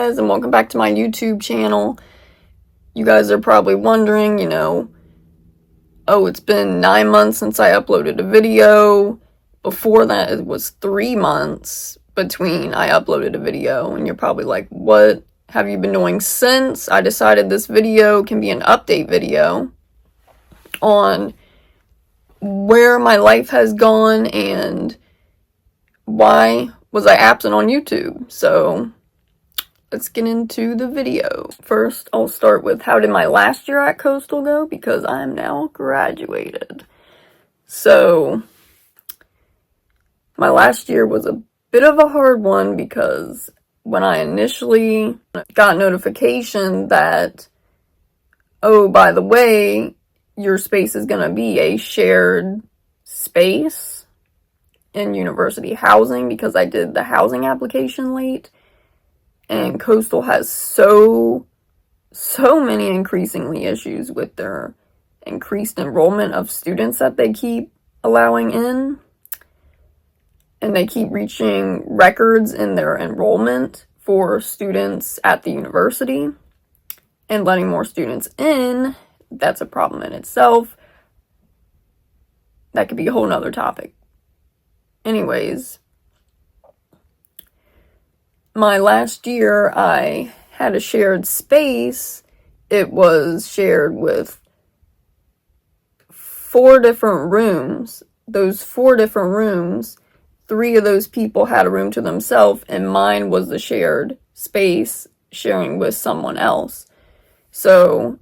guys, and welcome back to my YouTube channel. You guys are probably wondering, oh, it's been 9 months since I uploaded a video. Before that, it was 3 months between I uploaded a video, and you're probably like, what have you been doing since? I decided this video can be an update video on where my life has gone and why was I absent on YouTube. So let's get into the video. First, I'll start with how did my last year at Coastal go, because I am now graduated. So my last year was a bit of a hard one because when I initially got notification that, oh, by the way, your space is going to be a shared space in university housing, because I did the housing application late, and Coastal has so many increasingly issues with their increased enrollment of students that they keep allowing in, and they keep reaching records in their enrollment for students at the university and letting more students in. That's a problem in itself. That could be a whole nother topic. Anyways, my last year I had a shared space. It was shared with 4 different rooms. Those 4 different rooms, 3 of those people had a room to themselves, and mine was the shared space sharing with someone else. So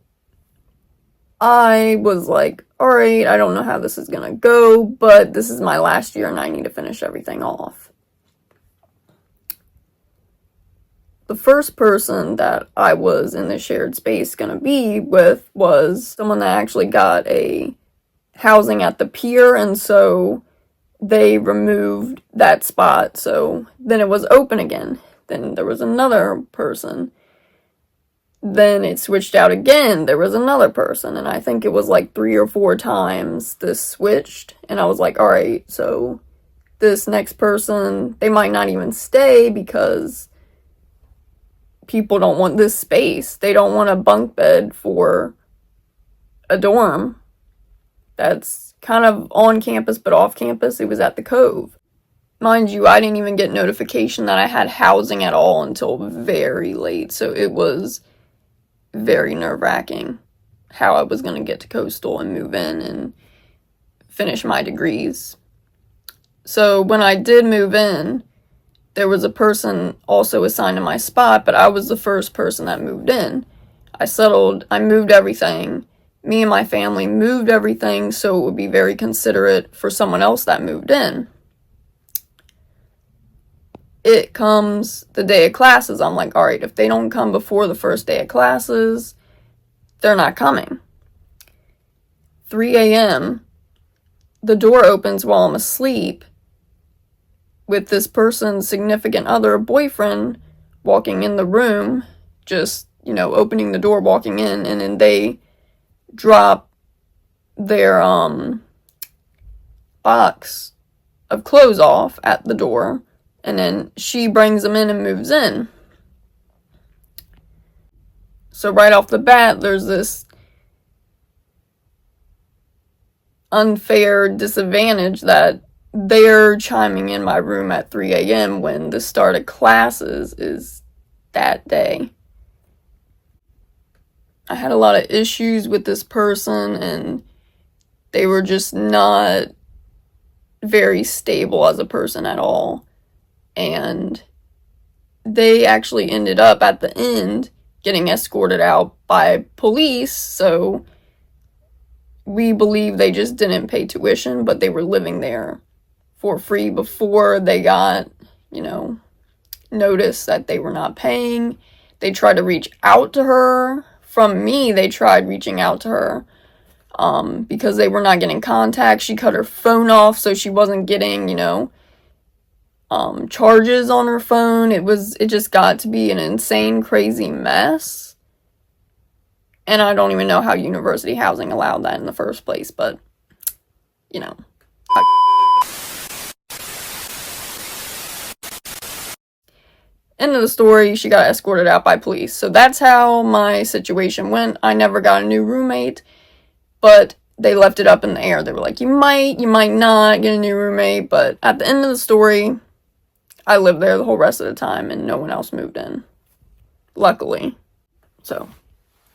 I was like, alright, I don't know how this is gonna go, but this is my last year and I need to finish everything off. The first person that I was in the shared space gonna be with was someone that actually got a housing at the pier, and so they removed that spot, so then it was open again. Then there was another person. Then it switched out again. There was another person, and I think it was like 3 or 4 times this switched, and I was like, alright, so this next person, they might not even stay because people don't want this space. They don't want a bunk bed for a dorm that's kind of on campus but off campus. It was at the Cove. Mind you, I didn't even get notification that I had housing at all until very late, so it was very nerve-wracking how I was going to get to Coastal and move in and finish my degrees. So when I did move in, there was a person also assigned to my spot, but I was the first person that moved in. I moved everything. Me and my family moved everything, so it would be very considerate for someone else that moved in. It comes the day of classes. I'm like, alright, if they don't come before the first day of classes, they're not coming. 3 a.m., the door opens while I'm asleep with this person's significant other, boyfriend, walking in the room, just, opening the door, walking in, and then they drop their box of clothes off at the door, and then she brings them in and moves in. So right off the bat, there's this unfair disadvantage that they're chiming in my room at 3 a.m. when the start of classes is that day. I had a lot of issues with this person, and they were just not very stable as a person at all. And they actually ended up at the end getting escorted out by police, so we believe they just didn't pay tuition, but they were living there for free before they got, notice that they were not paying. They tried to reach out to her. From me, they tried reaching out to her because they were not getting contact. She cut her phone off, so she wasn't getting, charges on her phone. It just got to be an insane, crazy mess. And I don't even know how university housing allowed that in the first place, but, End of the story, she got escorted out by police. So that's how my situation went. I never got a new roommate, but they left it up in the air. They were like, you might not get a new roommate, but at the end of the story, I lived there the whole rest of the time and no one else moved in. Luckily. So,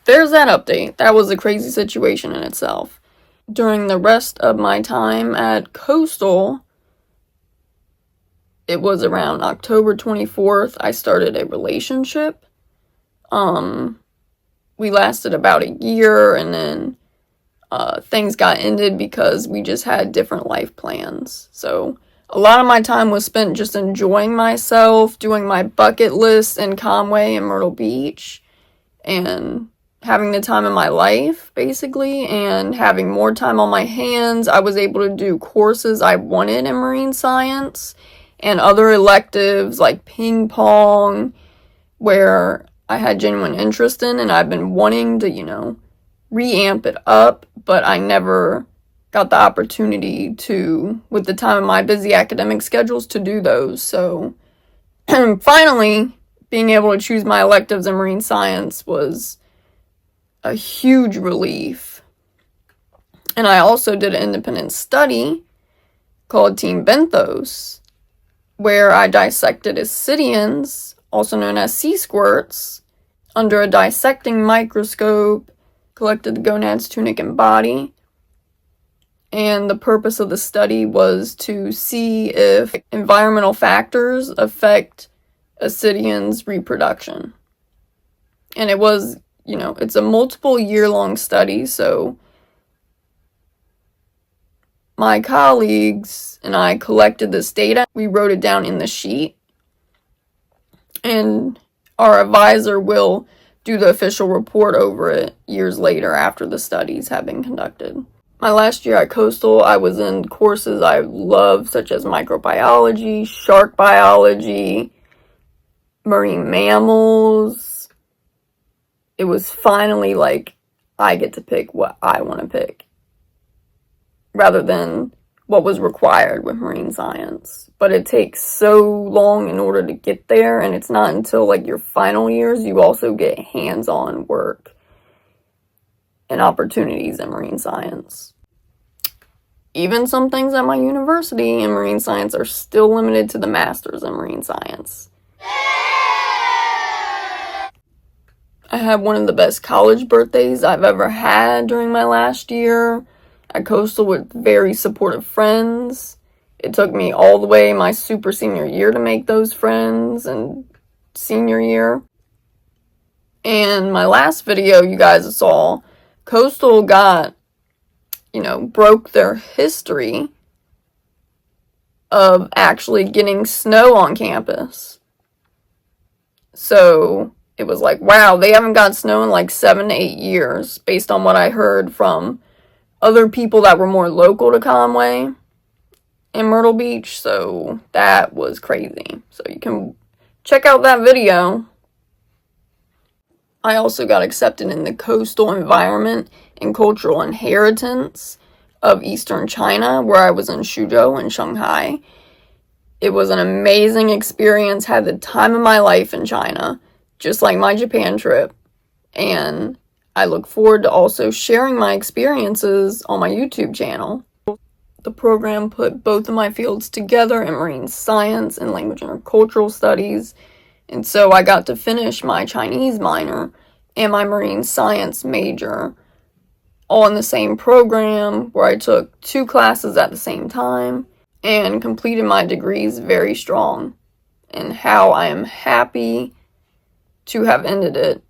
there's that update. That was a crazy situation in itself. During the rest of my time at Coastal, it was around October 24th, I started a relationship. We lasted about a year, and then things got ended because we just had different life plans. So a lot of my time was spent just enjoying myself, doing my bucket list in Conway and Myrtle Beach, and having the time of my life, basically, and having more time on my hands. I was able to do courses I wanted in marine science and other electives like ping pong, where I had genuine interest in, and I've been wanting to, reamp it up, but I never got the opportunity to, with the time of my busy academic schedules, to do those. So finally, being able to choose my electives in marine science was a huge relief. And I also did an independent study called Team Benthos, where I dissected ascidians, also known as sea squirts, under a dissecting microscope, collected the gonads, tunic, and body. And the purpose of the study was to see if environmental factors affect ascidians' reproduction. And it was, it's a multiple year-long study, so my colleagues and I collected this data. We wrote it down in the sheet, and our advisor will do the official report over it years later after the studies have been conducted. My last year at Coastal, I was in courses I love, such as microbiology, shark biology, marine mammals. It was finally like I get to pick what I want to pick, rather than what was required with marine science. But it takes so long in order to get there, and it's not until your final years you also get hands-on work and opportunities in marine science. Even some things at my university in marine science are still limited to the masters in marine science. I had one of the best college birthdays I've ever had during my last year at Coastal with very supportive friends. It took me all the way my super senior year to make those friends, and senior year. And my last video you guys saw, Coastal got, broke their history of actually getting snow on campus. So it was like, wow, they haven't got snow in 7 to 8 years, based on what I heard from other people that were more local to Conway and Myrtle Beach. So that was crazy. So you can check out that video. I also got accepted in the Coastal Environment and Cultural Inheritance of Eastern China, where I was in Suzhou and Shanghai. It was an amazing experience, had the time of my life in China, just like my Japan trip. And I look forward to also sharing my experiences on my YouTube channel. The program put both of my fields together in marine science and language and cultural studies. And so I got to finish my Chinese minor and my marine science major all in the same program, where I took 2 classes at the same time and completed my degrees very strong. And how I am happy to have ended it.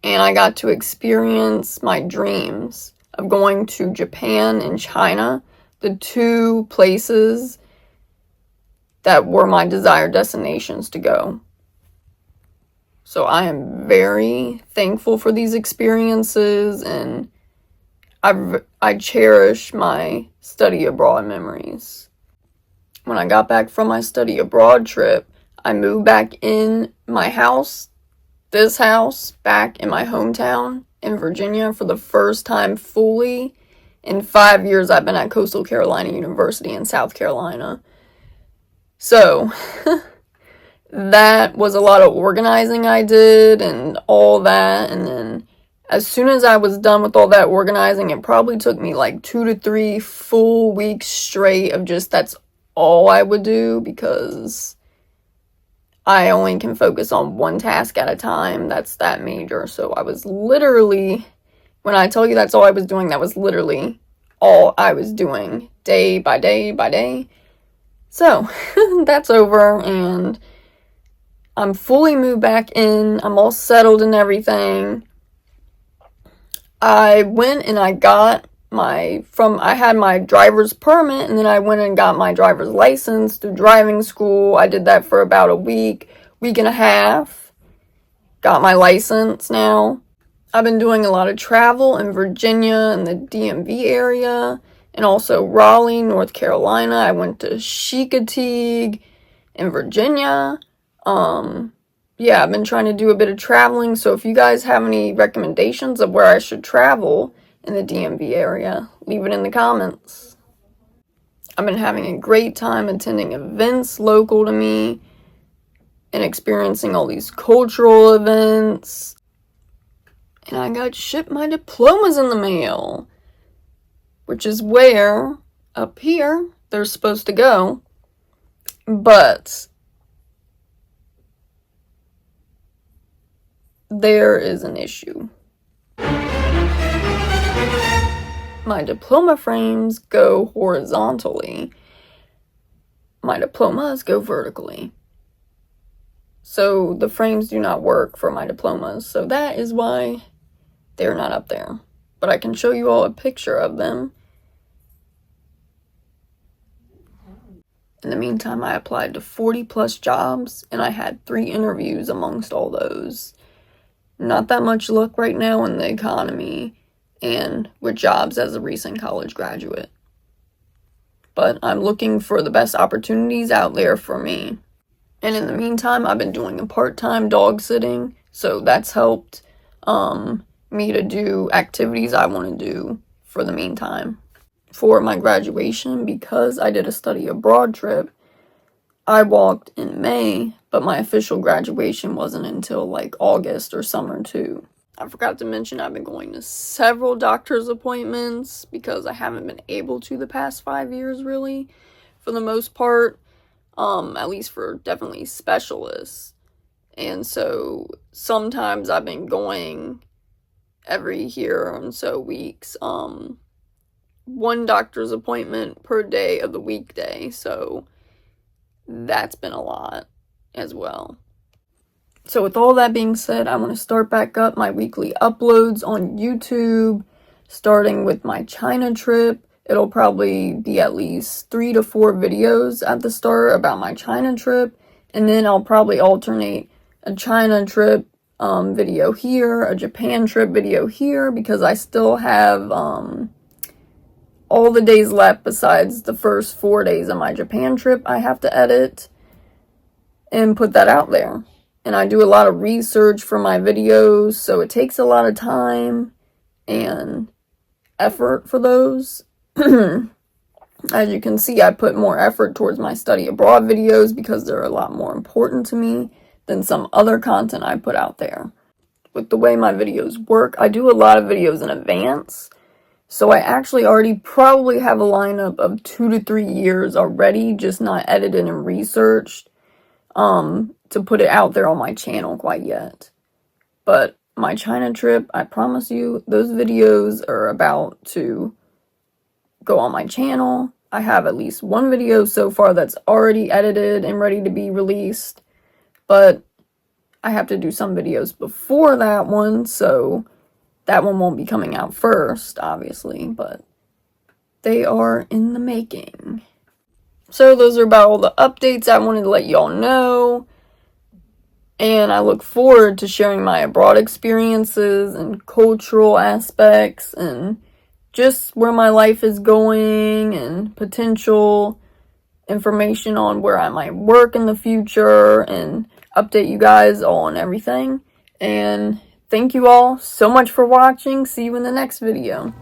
And I got to experience my dreams of going to Japan and China, the 2 places that were my desired destinations to go. So I am very thankful for these experiences, and I cherish my study abroad memories. When I got back from my study abroad trip, I moved back in my house, this house, back in my hometown in Virginia for the first time fully in 5 years I've been at Coastal Carolina University in South Carolina. So, that was a lot of organizing I did and all that. And then as soon as I was done with all that organizing, it probably took me like 2 to 3 full weeks straight of just that's all I would do, because I only can focus on one task at a time that's that major. So I was literally, when I tell you that's all I was doing, that was literally all I was doing, day by day by day. So that's over, and I'm fully moved back in. I'm all settled and everything. I went and I got I had my driver's permit, and then I went and got my driver's license through driving school. I did that for about a week and a half. Got my license now. I've been doing a lot of travel in Virginia and the DMV area, and also Raleigh, North Carolina. I went to Chincoteague in Virginia. Yeah, I've been trying to do a bit of traveling, so if you guys have any recommendations of where I should travel in the DMV area, leave it in the comments. I've been having a great time attending events local to me and experiencing all these cultural events. And I got shipped my diplomas in the mail, which is where, up here, they're supposed to go. But there is an issue. My diploma frames go horizontally. My diplomas go vertically. So the frames do not work for my diplomas. So that is why they're not up there. But I can show you all a picture of them. In the meantime, I applied to 40 plus jobs, and I had 3 interviews amongst all those. Not that much luck right now in the economy and with jobs as a recent college graduate. But I'm looking for the best opportunities out there for me. And in the meantime, I've been doing a part-time dog sitting, so that's helped me to do activities I want to do for the meantime. For my graduation, because I did a study abroad trip, I walked in May, but my official graduation wasn't until like August or summer too. I forgot to mention I've been going to several doctor's appointments because I haven't been able to the past 5 years really, for the most part, at least for definitely specialists. And so sometimes I've been going every here and so weeks, 1 doctor's appointment per day of the weekday, so that's been a lot as well. So with all that being said, I want to start back up my weekly uploads on YouTube, starting with my China trip. It'll probably be at least 3 to 4 videos at the start about my China trip, and then I'll probably alternate a China trip video here, a Japan trip video here, because I still have all the days left besides the first 4 days of my Japan trip I have to edit and put that out there. And I do a lot of research for my videos, so it takes a lot of time and effort for those. As you can see, I put more effort towards my study abroad videos because they're a lot more important to me than some other content I put out there. With the way my videos work, I do a lot of videos in advance, so I actually already probably have a lineup of 2 to 3 years already, just not edited and researched to put it out there on my channel quite yet. But my China trip, I promise you, those videos are about to go on my channel. I have at least 1 video so far that's already edited and ready to be released, but I have to do some videos before that one, so that one won't be coming out first, obviously, but they are in the making. So those are about all the updates I wanted to let y'all know. And I look forward to sharing my abroad experiences and cultural aspects and just where my life is going and potential information on where I might work in the future and update you guys on everything. And thank you all so much for watching. See you in the next video.